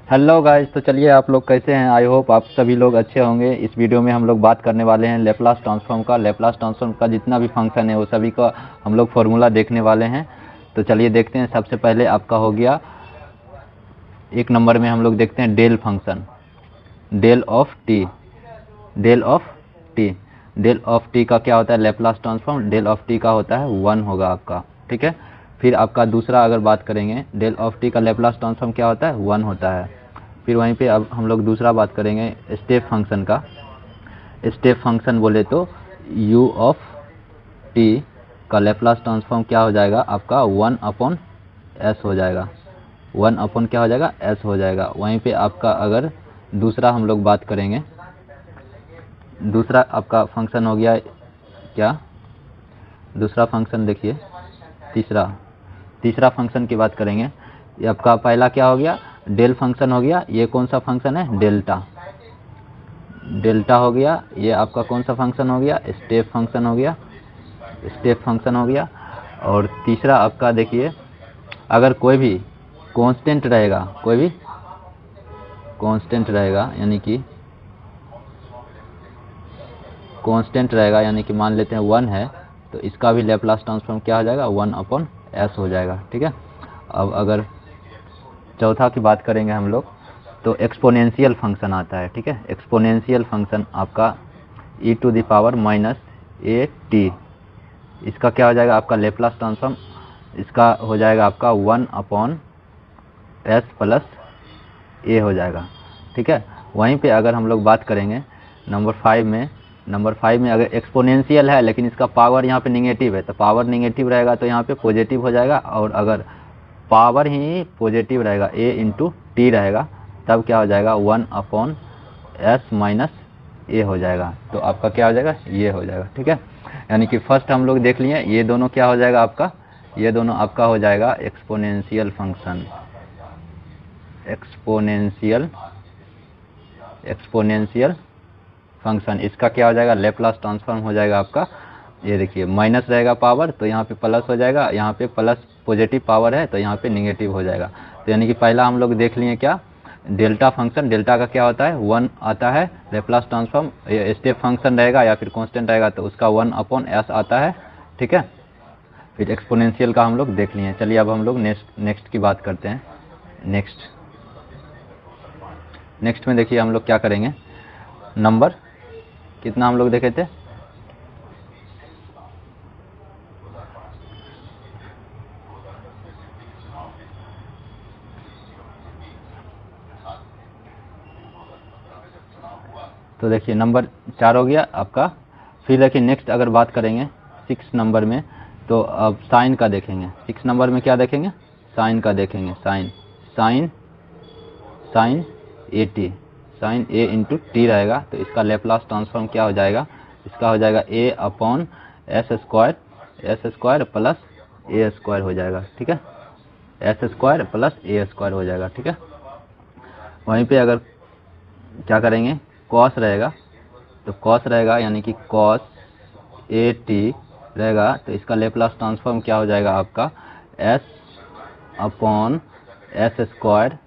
Hello guys, तो चलिए आप लोग कैसे हैं। आई होप आप सभी लोग अच्छे होंगे। इस वीडियो में हम लोग बात करने वाले हैं लेप्लास ट्रांसफॉर्म का। लेप्लास ट्रांसफॉर्म का जितना भी फंक्शन है वो सभी का हम लोग फार्मूला देखने वाले हैं। तो चलिए देखते हैं। सबसे पहले आपका हो गया एक नंबर में हम लोग देखते हैं del function, del of T. Del of T, del of T का क्या होता है Laplace transform. Del of T का होता है 1 होगा आपका, ठीक है। फिर आपका दूसरा अगर बात करेंगे, डेल ऑफ टी का लेप्लास ट्रांसफॉर्म क्या होता है 1 होता है। फिर वहीं पे अब हम लोग दूसरा बात करेंगे स्टेप फंक्शन का। स्टेप फंक्शन बोले तो u ऑफ टी का लेप्लास ट्रांसफॉर्म क्या हो जाएगा आपका 1 अपॉन एस हो जाएगा। 1 अपॉन क्या हो जाएगा एस हो जाएगा। वहीं पे आपका अगर दूसरा हम लोग बात करेंगे, दूसरा आपका फंक्शन हो गया क्या, दूसरा फंक्शन देखिए, तीसरा तीसरा फंक्शन की बात करेंगे। ये आपका पहला क्या हो गया डेल फंक्शन हो गया। ये कौन सा फंक्शन है डेल्टा, डेल्टा हो गया। ये आपका कौन सा फंक्शन हो गया स्टेप फंक्शन हो गया, स्टेप फंक्शन हो गया। और तीसरा आपका देखिए, अगर कोई भी कांस्टेंट रहेगा, कोई भी कांस्टेंट रहेगा यानी कि कांस्टेंट रहेगा, यानी कि मान लेते हैं 1 है, तो इसका भी लेप्लास ट्रांसफॉर्म क्या हो जाएगा 1 अपॉन एस हो जाएगा, ठीक है। अब अगर चौथा की बात करेंगे हम लोग, तो एक्सपोनेंशियल फंक्शन आता है, ठीक है। एक्सपोनेंशियल फंक्शन आपका e to the power minus A T, इसका क्या हो जाएगा आपका लेप्लास ट्रांसफॉर्म, इसका हो जाएगा आपका 1 अपॉन एस प्लस ए हो जाएगा, ठीक है। वहीं पे अगर हम लोग बात करेंगे नंबर 5 में, नंबर 5 में अगर एक्सपोनेंशियल है लेकिन इसका पावर यहाँ पे निगेटिव है, तो पावर निगेटिव रहेगा तो यहाँ पे पॉजिटिव हो जाएगा। और अगर पावर ही पॉजिटिव रहेगा a इंटू टी रहेगा, तब क्या हो जाएगा 1 अपॉन एस माइनस ए हो जाएगा। तो आपका क्या हो जाएगा ये हो जाएगा, ठीक है। यानी कि फर्स्ट हम लोग देख लिए ये दोनों क्या हो जाएगा आपका, ये दोनों आपका हो जाएगा exponential function, exponential exponential function. इसका क्या हो जाएगा लेप्लास ट्रांसफॉर्म हो जाएगा आपका, ये देखिए माइनस रहेगा पावर तो यहाँ पे प्लस हो जाएगा, यहाँ पे प्लस पॉजिटिव पावर है तो यहाँ पे निगेटिव हो जाएगा। तो यानी कि पहला हम लोग देख लिए क्या डेल्टा फंक्शन, डेल्टा का क्या होता है 1 आता है लेप्लास ट्रांसफॉर्म। स्टेप फंक्शन रहेगा या फिर कांस्टेंट रहेगा तो उसका 1 अपॉन एस आता है, ठीक है। फिर एक्सपोनेंशियल का हम लोग देख लिए। चलिए अब हम लोग नेक्स्ट की बात करते हैं। नेक्स्ट में देखिए हम लोग क्या करेंगे, नंबर कितना हम लोग देखे थे, तो देखिए नंबर 4 हो गया आपका। फिर देखिए नेक्स्ट अगर बात करेंगे 6 नंबर में, तो अब साइन का देखेंगे। 6 नंबर में क्या देखेंगे साइन का देखेंगे। Sine sine sine A T, sine A into T रहेगा तो इसका लेप्लास ट्रांसफॉर्म क्या हो जाएगा, इसका हो जाएगा ए अपॉन एस स्क्वायर प्लस ए स्क्वायर हो जाएगा, ठीक है। एस स्क्वायर प्लस ए स्क्वायर हो जाएगा, ठीक है। वहीं पे अगर क्या करेंगे कॉस रहेगा, तो कॉस रहेगा यानी कि कॉस ए टी रहेगा तो इसका लेप्लास ट्रांसफॉर्म क्या हो जाएगा आपका s upon S square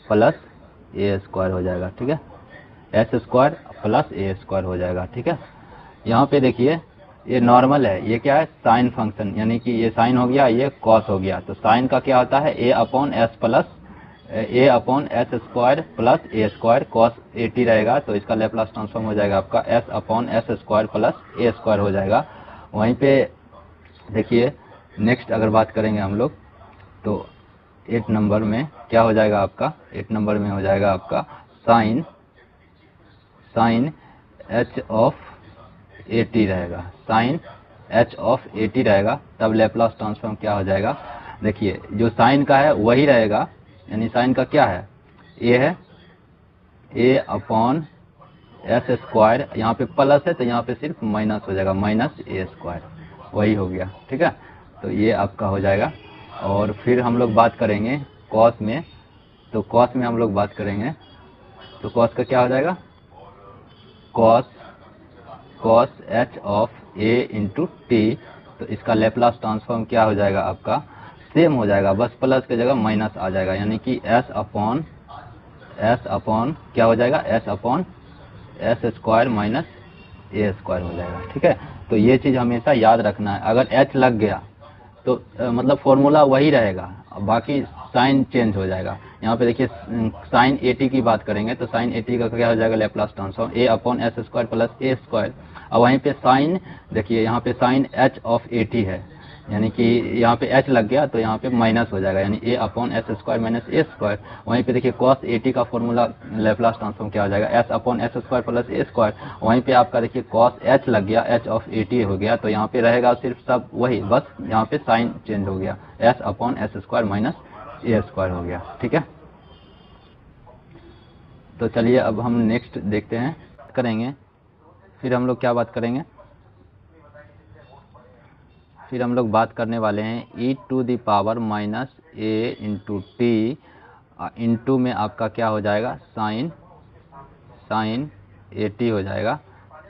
plus ए स्क्वायर हो जाएगा, ठीक है। एस स्क्वायर प्लस ए स्क्वायर हो जाएगा, ठीक है। यहाँ पे देखिए ये नॉर्मल है, ये क्या है साइन फंक्शन, यानी कि ये साइन हो गया ये कॉस हो गया। तो साइन का क्या होता है a upon s plus a upon S square plus A square, cos a t रहेगा तो इसका लेप्लास ट्रांसफॉर्म हो जाएगा आपका s upon S square plus ए स्क्वायर हो जाएगा। वहीं पे देखिए नेक्स्ट अगर बात करेंगे हम लोग, तो 8 नंबर में क्या हो जाएगा आपका, 8 नंबर में हो जाएगा आपका sine sine H of A t रहेगा, sine H of A t रहेगा, तब लेप्लास ट्रांसफॉर्म क्या हो जाएगा। देखिए जो साइन का है वही रहेगा, यानी साइन का क्या है ए है, ए अपॉन एस स्क्वायर, यहाँ पे प्लस है तो यहाँ पे सिर्फ माइनस हो जाएगा, माइनस ए स्क्वायर, वही हो गया, ठीक है। तो ये आपका हो जाएगा। और फिर हम लोग बात करेंगे कॉस में, तो कॉस में हम लोग बात करेंगे तो कॉस का क्या हो जाएगा cos cos H of A into T, तो इसका लेप्लास ट्रांसफॉर्म क्या हो जाएगा आपका सेम हो जाएगा, बस प्लस की जगह माइनस आ जाएगा, यानी कि एस अपॉन एस अपॉन क्या हो जाएगा, s upon S square minus a square हो जाएगा। ठीक है, तो ये चीज़ हमेशा याद रखना है। अगर एच लग गया तो मतलब फॉर्मूला वही रहेगा, बाकी साइन चेंज हो जाएगा। यहाँ पे देखिए साइन ए टी की बात करेंगे तो साइन ए टी का क्या हो जाएगा, Laplace transform A upon S square plus A square. और वहीं पे साइन देखिए यहाँ पे sine H of A T है, यानी कि यहाँ पे एच लग गया तो यहाँ पे माइनस हो जाएगा, यानी a upon S square minus a square. वहीं पे देखिए कॉस ए टी का फॉर्मूला लेप्लास ट्रांसफॉर्म क्या हो जाएगा, s upon S square plus ए स्क्वायर। वहीं पे आपका देखिए कॉस एच लग गया, एच ऑफ ए टी हो गया, तो यहाँ पे रहेगा सिर्फ सब वही, बस यहाँ पे साइन चेंज हो गया, s upon S square minus a square हो गया। ठीक है, तो चलिए अब हम नेक्स्ट देखते हैं करेंगे। फिर हम लोग क्या बात करेंगे, फिर हम लोग बात करने वाले हैं e to the power minus A into T, into में आपका क्या हो जाएगा, साइन ए टी हो जाएगा।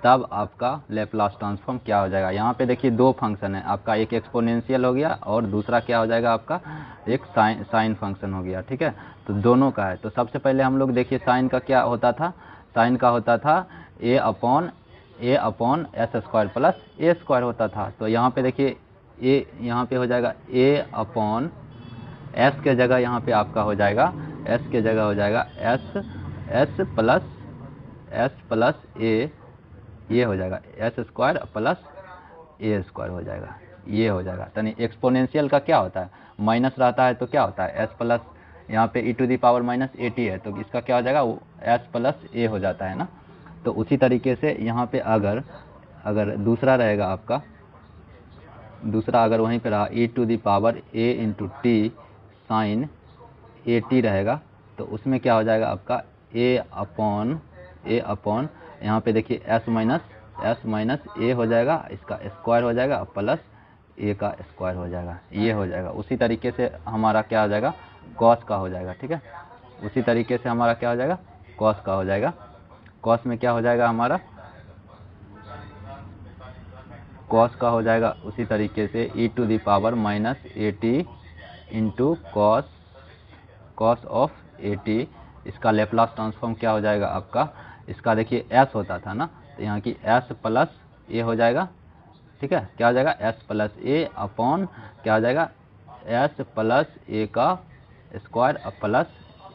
तब आपका लेप्लास ट्रांसफॉर्म क्या हो जाएगा। यहाँ पे देखिए दो फंक्शन है आपका, एक एक्सपोनेंशियल हो गया और दूसरा क्या हो जाएगा आपका, एक साइन फंक्शन हो गया। ठीक है, तो दोनों का है। तो सबसे पहले हम लोग देखिए साइन का क्या होता था, साइन का होता था ए अपॉन एस स्क्वायर प्लस ए स्क्वायर होता था। तो यहाँ पे देखिए ए यहाँ पे हो जाएगा ए अपॉन एस के जगह यहाँ पे आपका हो जाएगा, एस के जगह हो जाएगा एस प्लस ए, ये हो जाएगा एस स्क्वायर प्लस ए स्क्वायर हो जाएगा, ये हो जाएगा। यानी एक्सपोनेंशियल का क्या होता है, माइनस रहता है तो क्या होता है एस प्लस, यहाँ पे e to the power minus A T है तो इसका क्या हो जाएगा, वो एस प्लस ए हो जाता है ना। तो उसी तरीके से यहाँ पे अगर दूसरा रहेगा आपका, दूसरा अगर वहीं पे रहा e to the power a into t sine A t रहेगा, तो उसमें क्या हो जाएगा आपका ए अपॉन यहाँ पे देखिए एस माइनस ए हो जाएगा, इसका स्क्वायर हो जाएगा प्लस ए का स्क्वायर हो जाएगा, ये हो जाएगा। उसी तरीके से हमारा क्या हो जाएगा, कॉस का हो जाएगा। ठीक है, उसी तरीके से हमारा क्या हो जाएगा, कॉस का हो जाएगा। कॉस में क्या हो जाएगा हमारा, कॉस का हो जाएगा उसी तरीके से e to the power minus A t into cos of A T. इसका लेप्लास ट्रांसफॉर्म क्या हो जाएगा आपका, इसका देखिए एस होता था ना, तो यहाँ की एस प्लस ए हो जाएगा। ठीक है, क्या हो जाएगा एस प्लस ए अपॉन क्या हो जाएगा एस प्लस ए का स्क्वायर प्लस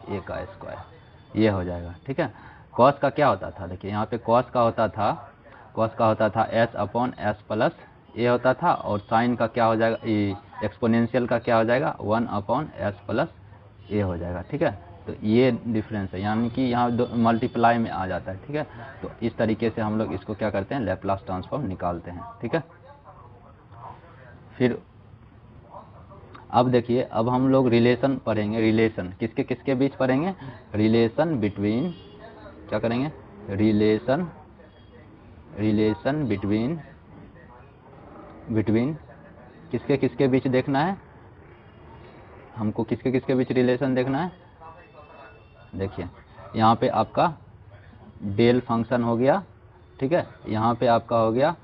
ए का स्क्वायर, ये हो जाएगा। ठीक है, कॉस का क्या होता था, देखिए यहाँ पे कॉस का होता था एस अपॉन एस प्लस ए होता था, और साइन का क्या हो जाएगा, एक्सपोनेंशियल का क्या हो जाएगा 1 अपॉन एस प्लस ए हो जाएगा। ठीक है, तो ये डिफरेंस है, यानी कि यहाँ मल्टीप्लाई में आ जाता है। ठीक है, तो इस तरीके से हम लोग इसको क्या करते हैं, लेप्लास ट्रांसफॉर्म निकालते हैं। ठीक है, फिर अब देखिए, अब हम लोग रिलेशन पढ़ेंगे। रिलेशन किसके किसके बीच पढ़ेंगे, रिलेशन बिटवीन, क्या करेंगे, रिलेशन बिटवीन किसके किसके बीच देखना है हमको, किसके किसके बीच रिलेशन देखना है। देखिए यहाँ पे आपका डेल फंक्शन हो गया। ठीक है, यहाँ पे आपका हो गया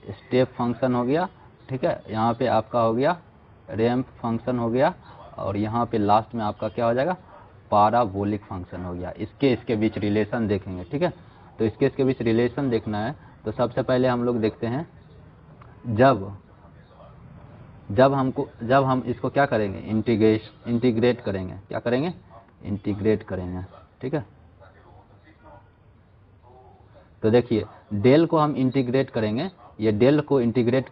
स्टेप फंक्शन हो गया। ठीक है, यहाँ पे आपका हो गया रैंप फंक्शन हो गया, और यहाँ पे लास्ट में आपका क्या हो जाएगा, पाराबोलिक फंक्शन हो गया। इसके बीच रिलेशन देखेंगे। ठीक है, तो इसके बीच रिलेशन देखना है तो सबसे पहले हम लोग देखते हैं, जब हम इसको क्या करेंगे, इंटीग्रेट करेंगे, क्या करेंगे, इंटीग्रेट करेंगे। ठीक है, तो देखिए डेल को हम इंटीग्रेट करेंगे, ये डेल को इंटीग्रेट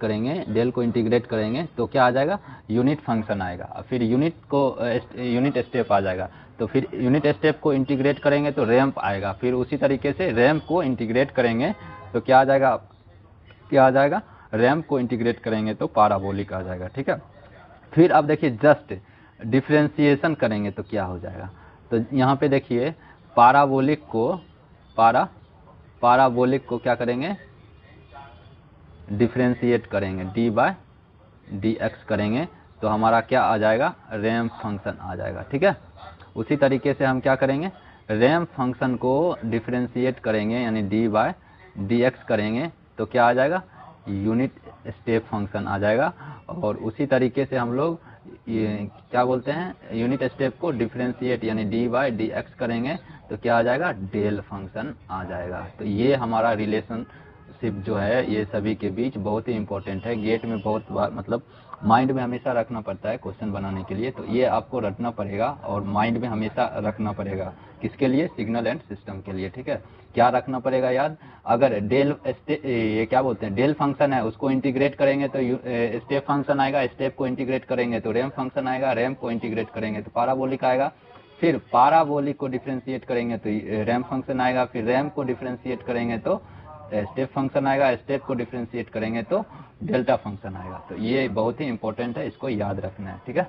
करेंगे तो क्या आ जाएगा, यूनिट फंक्शन आएगा, और फिर यूनिट स्टेप आ जाएगा। तो फिर यूनिट स्टेप को इंटीग्रेट करेंगे तो रैंप आएगा, फिर उसी तरीके से रैंप को इंटीग्रेट करेंगे तो क्या आ जाएगा, रैंप को इंटीग्रेट करेंगे तो पाराबोलिक आ जाएगा। ठीक है, फिर अब देखिए जस्ट डिफ्रेंशिएशन करेंगे तो क्या हो जाएगा, तो यहाँ पे देखिए पाराबोलिक को क्या करेंगे, डिफ्रेंशिएट करेंगे, डी बाय डी एक्स करेंगे तो हमारा क्या आ जाएगा, रैंप फंक्शन आ जाएगा। ठीक है, उसी तरीके से हम क्या करेंगे, रैंप फंक्शन को डिफ्रेंशिएट करेंगे यानी डी बाय डी एक्स करेंगे तो क्या आ जाएगा, यूनिट स्टेप फंक्शन आ जाएगा। और उसी तरीके से हम लोग ये क्या बोलते हैं, यूनिट स्टेप को डिफरेंशिएट यानी डी बाई डी एक्स करेंगे तो क्या आ जाएगा, डेल फंक्शन आ जाएगा। तो ये हमारा रिलेशनशिप जो है ये सभी के बीच बहुत ही इंपॉर्टेंट है, गेट में बहुत बार मतलब माइंड में हमेशा रखना पड़ता है क्वेश्चन बनाने के लिए। तो ये आपको रटना पड़ेगा और माइंड में हमेशा रखना पड़ेगा, किसके लिए, सिग्नल एंड सिस्टम के लिए, ठीक है। क्या रखना पड़ेगा याद, अगर ये क्या बोलते हैं, डेल फंक्शन है उसको इंटीग्रेट करेंगे तो स्टेप फंक्शन आएगा, स्टेप को इंटीग्रेट करेंगे तो रैंप फंक्शन आएगा, रैंप को इंटीग्रेट करेंगे तो पाराबोलिक आएगा, फिर पाराबोलिक को डिफरेंशिएट करेंगे तो रैंप फंक्शन आएगा, फिर रैंप को डिफरेंशिएट करेंगे तो स्टेप फंक्शन आएगा, स्टेप को डिफरेंशिएट करेंगे तो डेल्टा फंक्शन आएगा। तो ये बहुत ही इंपॉर्टेंट है, इसको याद रखना है, ठीक है।